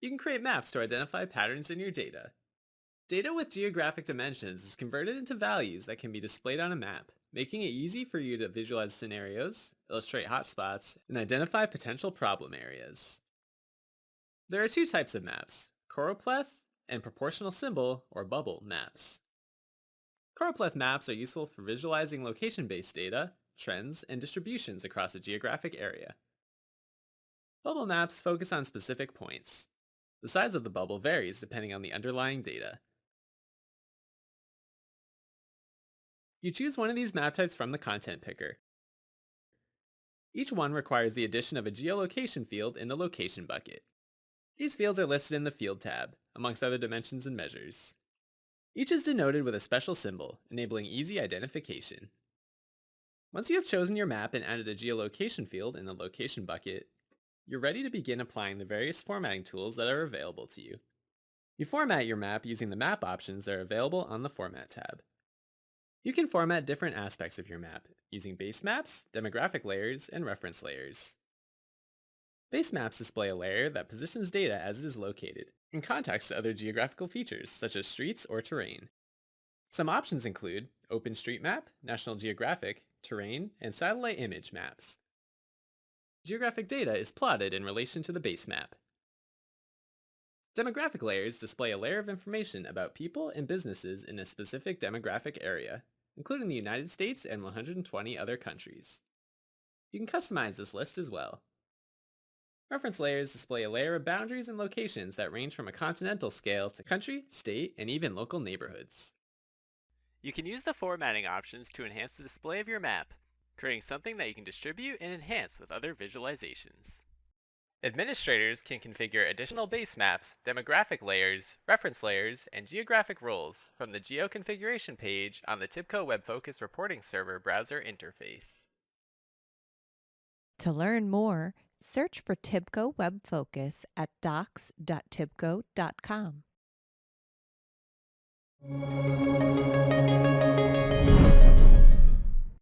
You can create maps to identify patterns in your data. Data with geographic dimensions is converted into values that can be displayed on a map, making it easy for you to visualize scenarios, illustrate hotspots, and identify potential problem areas. There are two types of maps, choropleth and proportional symbol or bubble maps. Choropleth maps are useful for visualizing location-based data, trends, and distributions across a geographic area. Bubble maps focus on specific points. The size of the bubble varies depending on the underlying data. You choose one of these map types from the content picker. Each one requires the addition of a geolocation field in the location bucket. These fields are listed in the Field tab, amongst other dimensions and measures. Each is denoted with a special symbol, enabling easy identification. Once you have chosen your map and added a geolocation field in the location bucket, you're ready to begin applying the various formatting tools that are available to you. You format your map using the map options that are available on the Format tab. You can format different aspects of your map using base maps, demographic layers, and reference layers. Base maps display a layer that positions data as it is located, in context to other geographical features such as streets or terrain. Some options include OpenStreetMap, National Geographic, terrain, and satellite image maps. Geographic data is plotted in relation to the base map. Demographic layers display a layer of information about people and businesses in a specific demographic area, including the United States and 120 other countries. You can customize this list as well. Reference layers display a layer of boundaries and locations that range from a continental scale to country, state, and even local neighborhoods. You can use the formatting options to enhance the display of your map, creating something that you can distribute and enhance with other visualizations. Administrators can configure additional base maps, demographic layers, reference layers, and geographic roles from the Geo configuration page on the TIBCO WebFOCUS Reporting Server browser interface. To learn more, search for TIBCO WebFOCUS at docs.tibco.com.